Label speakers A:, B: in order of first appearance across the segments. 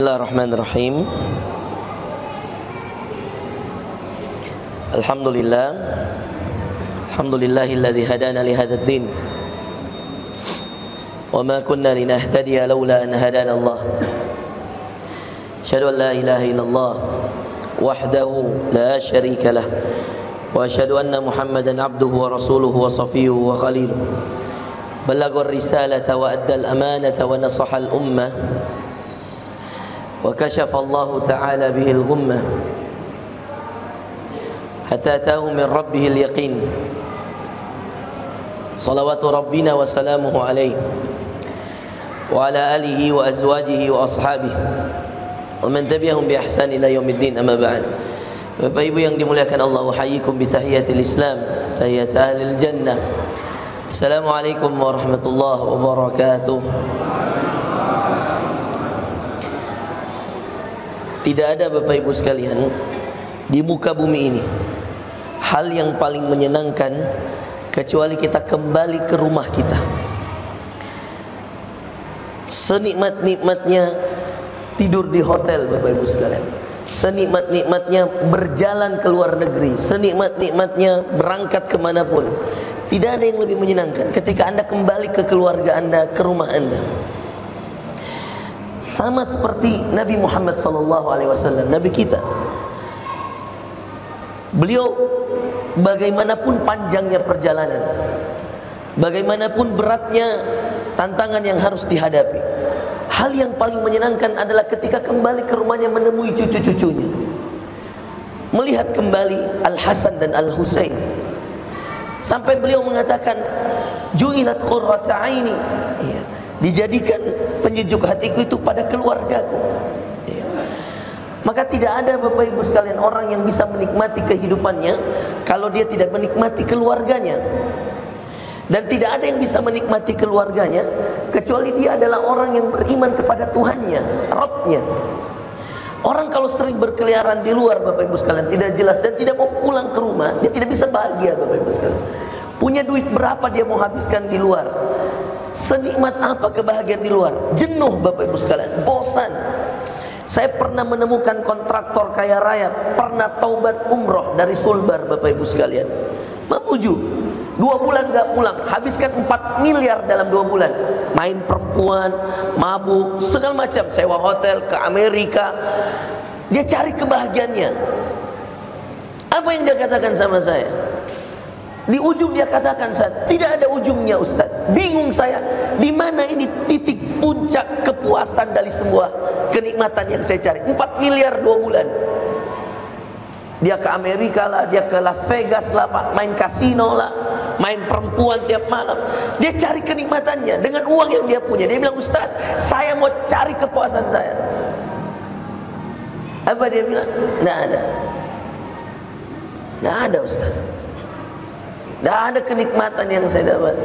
A: Bismillahirrahmanirrahim. Alhamdulillahilladzi hadana li hadzal din. Wa ma kunna linahtadiya laula an hadana Allah. Asyhadu an la ilaha illallah wahdahu la syarika lah. Wa asyhadu anna Muhammadan abduhu wa rasuluhu wa safiyuhu wa khaliluhu. Ballagha ar-risalata wa adda al-amanata wa nasaha al-ummah. وكشف الله تعالى به الغمة حتى أتاه من ربه اليقين صلوات ربنا وسلامه عليه وعلى آله وأزواجه وأصحابه ومن تبعهم بإحسان إلى يوم الدين. أما بعد. Bapak Ibu yang dimuliakan Allah, uhayyikum bi tahiyatil Islam, tahiyat ahlil jannah. Assalamualaikum warahmatullahi wabarakatuh. Tidak ada Bapak Ibu sekalian di muka bumi ini hal yang paling menyenangkan kecuali kita kembali ke rumah kita. Senikmat-nikmatnya tidur di hotel Bapak Ibu sekalian, senikmat-nikmatnya berjalan ke luar negeri, senikmat-nikmatnya berangkat kemanapun, tidak ada yang lebih menyenangkan ketika Anda kembali ke keluarga Anda, ke rumah Anda. Sama seperti Nabi Muhammad SAW, Nabi kita. Beliau bagaimanapun panjangnya perjalanan, bagaimanapun beratnya tantangan yang harus dihadapi, hal yang paling menyenangkan adalah ketika kembali ke rumahnya menemui cucu-cucunya, melihat kembali Al-Hasan dan Al-Husain. Sampai beliau mengatakan, ju'ilat qurrata aini, dijadikan penyejuk hatiku itu pada keluargaku. Maka tidak ada Bapak Ibu sekalian orang yang bisa menikmati kehidupannya kalau dia tidak menikmati keluarganya. Dan tidak ada yang bisa menikmati keluarganya kecuali dia adalah orang yang beriman kepada Tuhannya, Rabbnya. Orang kalau sering berkeliaran di luar Bapak Ibu sekalian, tidak jelas dan tidak mau pulang ke rumah, dia tidak bisa bahagia Bapak Ibu sekalian. Punya duit berapa dia mau habiskan di luar, senikmat apa kebahagiaan di luar, jenuh Bapak Ibu sekalian, bosan. Saya pernah menemukan kontraktor kaya raya pernah taubat umroh dari Sulbar Bapak Ibu sekalian, Mamuju, 2 bulan gak pulang, habiskan 4 miliar dalam 2 bulan, main perempuan, mabuk, segala macam, sewa hotel ke Amerika. Dia cari kebahagiaannya. Apa yang dia katakan sama saya? Di ujung dia katakan, tidak ada ujungnya Ustaz. Bingung saya, di mana ini titik puncak kepuasan dari sebuah kenikmatan yang saya cari. 4 miliar 2 bulan. Dia ke Amerika lah, dia ke Las Vegas lah, main kasino lah, main perempuan tiap malam. Dia cari kenikmatannya dengan uang yang dia punya. Dia bilang, Ustaz, saya mau cari kepuasan saya. Apa dia bilang? Nggak ada. Nggak ada Ustaz. Tidak ada kenikmatan yang saya dapat.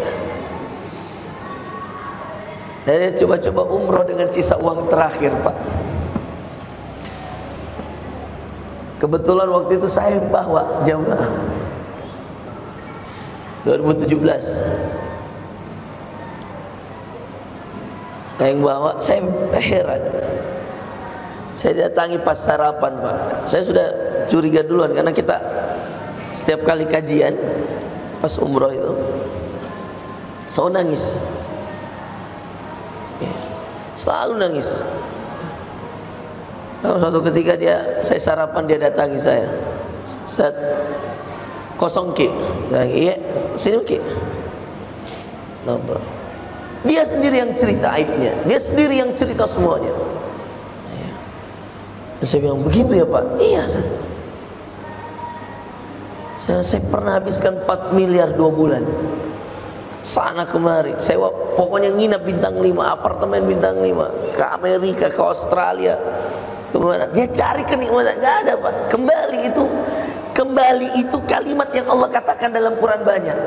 A: Saya coba-coba umroh dengan sisa uang terakhir Pak. Kebetulan waktu itu saya bawa jamaah 2017. Saya yang bawa, saya heran. Saya datangi pas sarapan Pak. Saya sudah curiga duluan karena kita setiap kali kajian pas umroh itu selalu nangis, selalu nangis. Kalau suatu ketika saya sarapan, dia datangi saya, Ustaz, kosong Ki? Iya, sini Ki. Dia sendiri yang cerita aibnya, dia sendiri yang cerita semuanya. Saya bilang, begitu ya Pak? Iya Ustaz. Saya pernah habiskan 4 miliar 2 bulan, sana kemari, sewa, pokoknya nginap bintang 5, apartemen bintang 5, ke Amerika, ke Australia, kemana. Dia cari kenikmatan, gak ada Pak. Kembali itu kalimat yang Allah katakan dalam Quran banyak.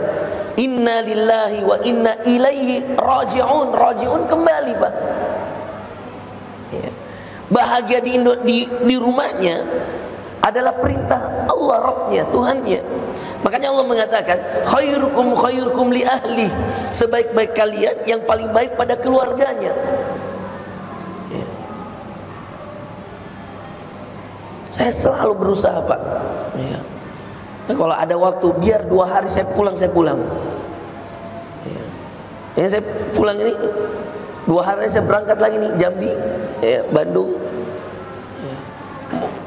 A: Inna lillahi wa inna ilaihi raji'un. Raji'un kembali Pak. Bahagia di rumahnya adalah perintah Allah, Rabbnya, Tuhannya. Makanya Allah mengatakan, khairukum li ahli, sebaik-baik kalian yang paling baik pada keluarganya. Saya selalu berusaha, Pak. Ya. Nah, kalau ada waktu, biar 2 hari saya pulang. Ya. Ya, saya pulang ini 2 hari saya berangkat lagi nih, Jambi, ya, Bandung. Ya.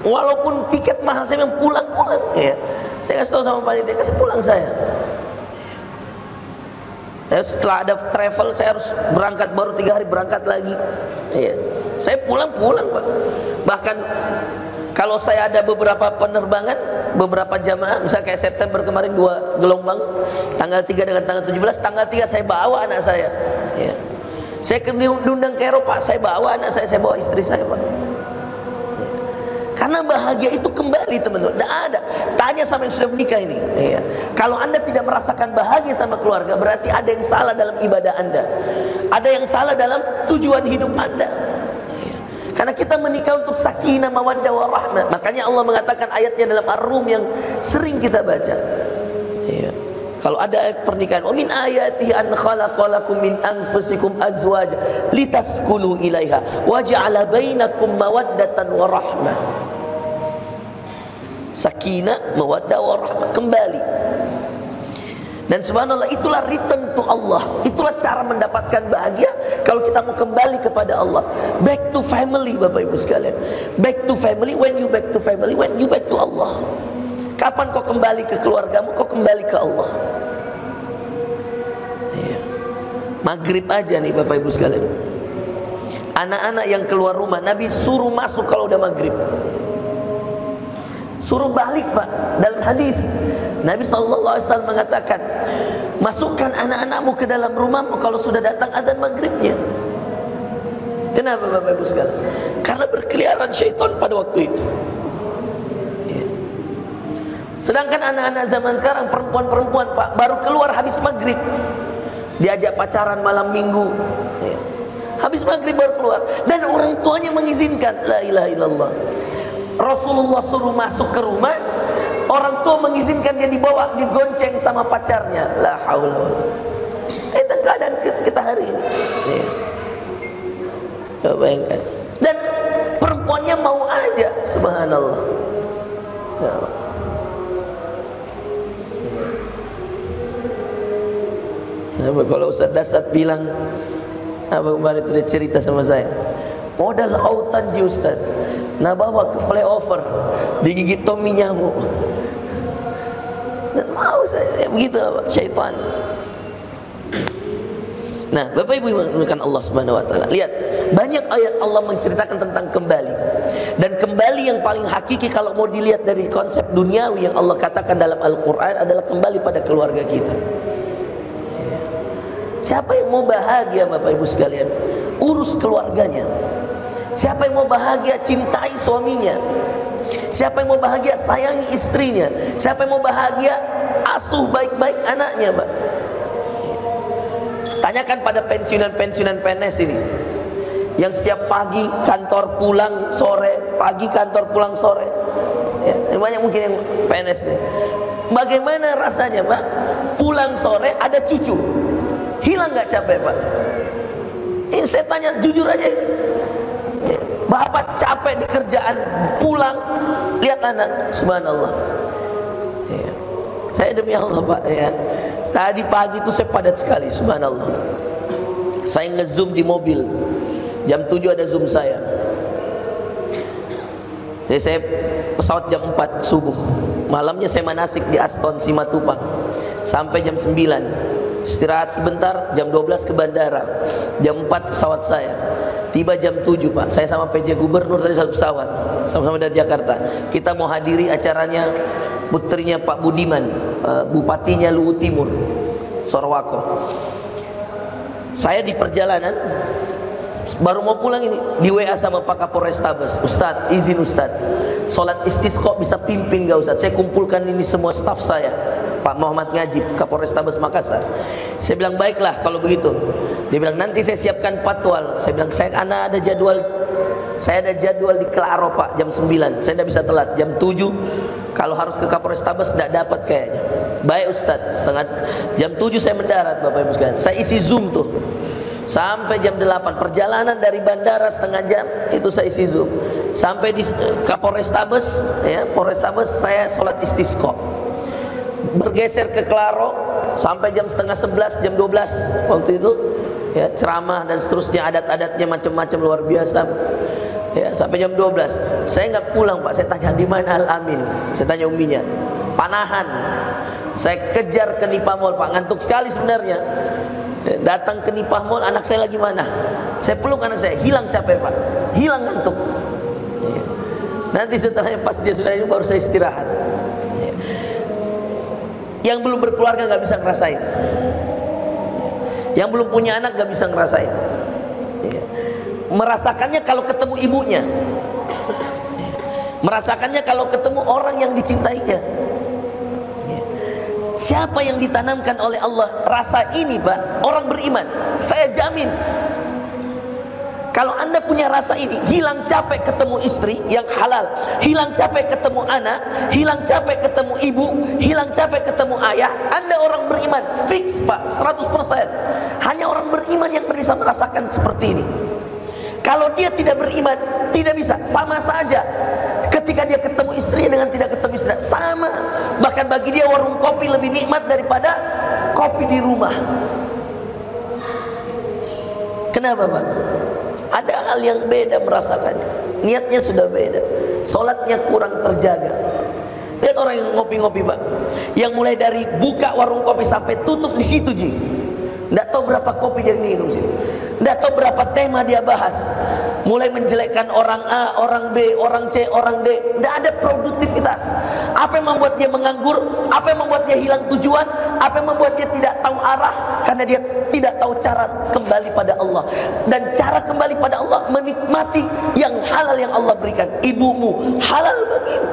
A: Walaupun tiket mahal, saya memang pulang. Ya. Saya kasih tahu sama panitia, kasih pulang saya. Ya, setelah ada travel saya harus berangkat, baru 3 hari berangkat lagi. Ya. Saya pulang Pak. Bahkan kalau saya ada beberapa penerbangan, beberapa jamaah, misalnya kayak September kemarin 2 gelombang, tanggal 3 dengan tanggal 17, tanggal 3 saya bawa anak saya. Ya. Saya diundang ke Eropa, saya bawa anak saya bawa istri saya, Pak. Ya. Karena bahagia itu kembali, teman-teman. Tidak ada. Tanya sama yang sudah menikah ini. Ya. Kalau Anda tidak merasakan bahagia sama keluarga, berarti ada yang salah dalam ibadah Anda. Ada yang salah dalam tujuan hidup Anda. Karena kita menikah untuk sakinah, mawaddah, warahmah. Makanya Allah mengatakan ayatnya dalam Ar-Rum yang sering kita baca. Ya. Kalau ada ayat pernikahan, "Wa min ayatihi an khalaqalakum min anfusikum azwaja litaskunu ilaiha wa ja'ala bainakum mawaddatan wa rahmah." Sakinah, mawaddah, warahmah, kembali. Dan subhanallah, itulah return to Allah. Itulah cara mendapatkan bahagia kalau kita mau kembali kepada Allah. Back to family, Bapak Ibu sekalian. Back to family, when you back to family, when you back to Allah. Kapan kau kembali ke keluargamu, kau kembali ke Allah. Iya. Maghrib aja nih Bapak Ibu sekalian. Anak-anak yang keluar rumah, Nabi suruh masuk kalau udah maghrib. Suruh balik, Pak. Dalam hadis Nabi SAW mengatakan, masukkan anak-anakmu ke dalam rumahmu kalau sudah datang adzan maghribnya. Kenapa Bapak Ibu sekalian? Karena berkeliaran syaitan pada waktu itu. Ya. Sedangkan anak-anak zaman sekarang, perempuan-perempuan, Pak, baru keluar habis maghrib, diajak pacaran malam minggu. Ya. Habis maghrib baru keluar, dan orang tuanya mengizinkan. La ilaha illallah. Rasulullah suruh masuk ke rumah, orang tua mengizinkan dia dibawa, digonceng sama pacarnya. La haula. Itu keadaan kita hari ini. Ya. Bayangkan. Dan perempuannya mau aja, subhanallah. Kalau Ustaz Dasat bilang, apa kemarin itu dia cerita sama saya, modal autan ji Ustaz, nah bawa ke flyover, digigit Tommy nyamuk. Dan mau saya begitu, syaitan. Nah, Bapak Ibu yang Allah Subhanahu wa taala, lihat banyak ayat Allah menceritakan tentang kembali. Dan kembali yang paling hakiki kalau mau dilihat dari konsep duniawi yang Allah katakan dalam Al-Qur'an adalah kembali pada keluarga kita. Siapa yang mau bahagia Bapak Ibu sekalian, urus keluarganya. Siapa yang mau bahagia, cintai suaminya. Siapa yang mau bahagia, sayangi istrinya. Siapa yang mau bahagia, asuh baik-baik anaknya, Pak. Tanyakan pada pensiunan-pensiunan PNS ini, yang setiap pagi kantor pulang sore, pagi kantor pulang sore. Ya, banyak mungkin yang PNS nih. Bagaimana rasanya, Pak? Pulang sore ada cucu. Hilang nggak capek, Pak? Ini saya tanya jujur aja ini. Bapak capek di kerjaan, pulang lihat anak, subhanallah. Ya. Saya demi Allah, Pak, ya. Tadi pagi itu saya padat sekali, subhanallah. Saya nge-zoom di mobil. Jam 7 ada zoom saya. Saya pesawat jam 4 subuh. Malamnya saya manasik di Aston Simatupang sampai jam 9. Istirahat sebentar, jam 12 ke bandara. Jam 4 pesawat saya. Tiba jam 7, Pak. Saya sama PJ Gubernur tadi satu pesawat, sama-sama dari Jakarta. Kita mau hadiri acaranya putrinya Pak Budiman, bupatinya Luwu Timur, Sorowako. Saya di perjalanan baru mau pulang ini, di WA sama Pak Kapolrestabes, Ustadz, izin Ustadz, sholat istisqa bisa pimpin gak Ustadz? Saya kumpulkan ini semua staf saya, Pak Muhammad Ngajib, Kapolrestabes Makassar. Saya bilang baiklah kalau begitu. Dia bilang nanti saya siapkan patwal. Saya bilang saya ada jadwal di Klaro Pak jam 9. Saya tidak bisa telat. Jam 7 kalau harus ke Kapolrestabes tidak dapat kayaknya. Baik Ustadz, jam 7 saya mendarat Bapak Ibu sekalian. Saya isi Zoom tuh. Sampai jam 8, perjalanan dari bandara setengah jam, itu saya isi Zoom. Sampai di Kapolrestabes, ya, Polrestabes saya sholat istisqa. Bergeser ke Klaro sampai jam setengah 11, jam 12 waktu itu, ya, ceramah dan seterusnya, adat-adatnya macam-macam luar biasa. Ya, sampai jam 12 saya nggak pulang Pak, saya tanya di mana Al-Amin, saya tanya uminya. Panahan, saya kejar ke Nipah Mall Pak, ngantuk sekali sebenarnya. Datang ke Nipah Mall, anak saya lagi mana? Saya peluk anak saya, hilang capek Pak, hilang ngantuk. Nanti setelahnya pas dia sudah ini baru saya istirahat. Yang belum berkeluarga nggak bisa ngerasain, yang belum punya anak nggak bisa ngerasain. Merasakannya kalau ketemu ibunya, merasakannya kalau ketemu orang yang dicintainya. Siapa yang ditanamkan oleh Allah rasa ini Pak? Orang beriman, saya jamin. Kalau Anda punya rasa ini, hilang capek ketemu istri yang halal, hilang capek ketemu anak, hilang capek ketemu ibu, hilang capek ketemu ayah, Anda orang beriman, fix Pak, 100%. Hanya orang beriman yang bisa merasakan seperti ini. Kalau dia tidak beriman, tidak bisa, sama saja. Ketika dia ketemu istrinya dengan tidak ketemu istri, sama. Bahkan bagi dia warung kopi lebih nikmat daripada kopi di rumah. Kenapa Pak? Ada hal yang beda merasakannya. Niatnya sudah beda, sholatnya kurang terjaga. Lihat orang yang ngopi-ngopi Pak, yang mulai dari buka warung kopi sampai tutup di situ Ji. Tidak tahu berapa kopi dia minum sih, tidak tahu berapa tema dia bahas, mulai menjelekkan orang A, orang B, orang C, orang D. Tidak ada produktivitas. Apa yang membuat dia menganggur? Apa yang membuat dia hilang tujuan? Apa yang membuat dia tidak tahu arah? Karena dia tidak tahu cara kembali pada Allah. Dan cara kembali pada Allah menikmati yang halal yang Allah berikan. Ibumu halal bagimu,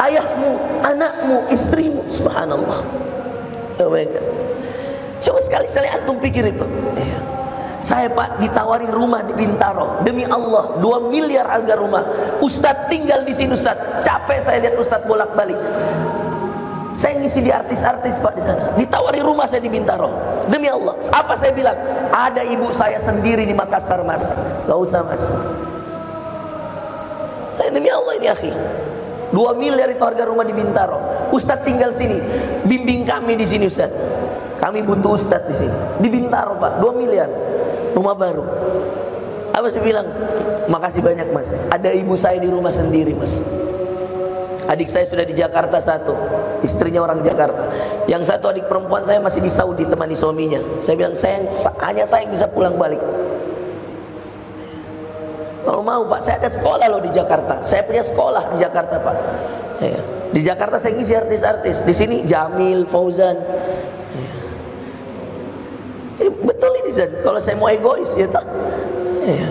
A: ayahmu, anakmu, istrimu, subhanallah. Oh my God. Coba sekali-sekali antum pikir itu. Ya. Saya Pak ditawari rumah di Bintaro, demi Allah 2 miliar harga rumah. Ustadz tinggal di sini Ustadz. Capek saya lihat Ustadz bolak-balik. Saya ngisi di artis-artis Pak di sana. Ditawari rumah saya di Bintaro, demi Allah. Apa saya bilang? Ada ibu saya sendiri di Makassar Mas. Gak usah Mas. Demi Allah ini akhi. 2 miliar itu harga rumah di Bintaro. Ustadz tinggal sini, bimbing kami di sini Ustadz. Kami butuh Ustadz di sini. Di Bintaro Pak, 2 miliar rumah baru. Apa saya bilang? Makasih banyak Mas. Ada ibu saya di rumah sendiri Mas. Adik saya sudah di Jakarta satu, istrinya orang Jakarta. Yang satu adik perempuan saya masih di Saudi temani suaminya. Saya bilang hanya saya yang bisa pulang balik. Kalau mau Pak, saya ada sekolah loh di Jakarta. Saya punya sekolah di Jakarta Pak. Ya. Di Jakarta saya ngisi artis-artis. Di sini Jamil, Fauzan. Ya. Betul ini Zan. Kalau saya mau egois ya tak. Ya.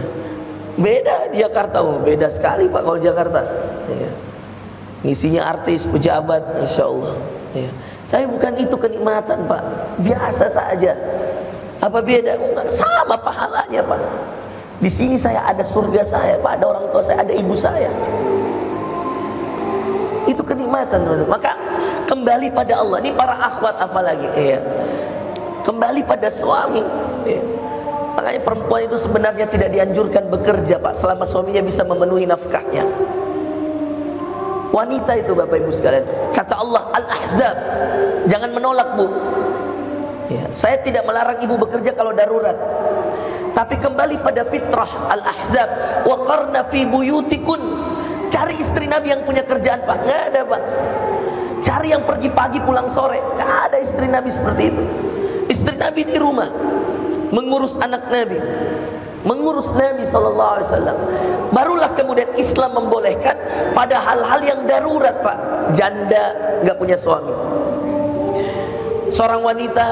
A: Beda di Jakarta, beda sekali Pak kalau di Jakarta. Ya. Ngisinya artis, pejabat, insya Allah. Ya. Tapi bukan itu kenikmatan Pak. Biasa saja. Apa beda? Enggak, sama pahalanya Pak. Di sini saya ada surga saya Pak, ada orang tua saya, ada ibu saya. Itu kenikmatan teman-teman. Maka kembali pada Allah. Ini para akhwat apalagi ya. Kembali pada suami ya. Makanya perempuan itu sebenarnya tidak dianjurkan bekerja Pak, selama suaminya bisa memenuhi nafkahnya. Wanita itu Bapak Ibu sekalian, kata Allah Al-Ahzab, jangan menolak Bu ya. Saya tidak melarang ibu bekerja kalau darurat, tapi kembali pada fitrah. Al-Ahzab, wa qarna fi buyutikun. Cari istri Nabi yang punya kerjaan Pak. Nggak ada Pak. Cari yang pergi pagi pulang sore. Nggak ada istri Nabi seperti itu. Istri Nabi di rumah mengurus anak Nabi, mengurus Nabi SAW. Barulah kemudian Islam membolehkan pada hal-hal yang darurat Pak. Janda nggak punya suami, seorang wanita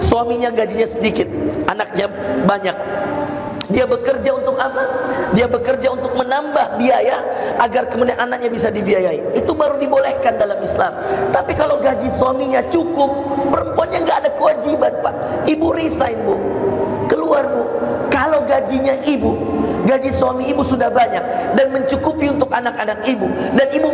A: suaminya gajinya sedikit, anaknya banyak. Dia bekerja untuk apa? Dia bekerja untuk menambah biaya agar kemudian anaknya bisa dibiayai. Itu baru dibolehkan dalam Islam. Tapi kalau gaji suaminya cukup, perempuannya nggak ada kewajiban Pak. Ibu resign Bu, keluar Bu. Kalau gajinya ibu, gaji suami ibu sudah banyak dan mencukupi untuk anak-anak ibu, dan ibu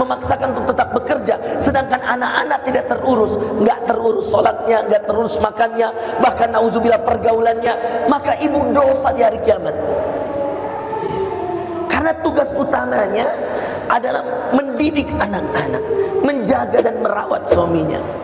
A: memaksakan untuk tetap bekerja, sedangkan anak-anak tidak terurus, nggak terurus sholatnya, nggak terurus makannya, bahkan nauzubillah pergaulannya, maka ibu dosa di hari kiamat. Karena tugas utamanya adalah mendidik anak-anak, menjaga dan merawat suaminya.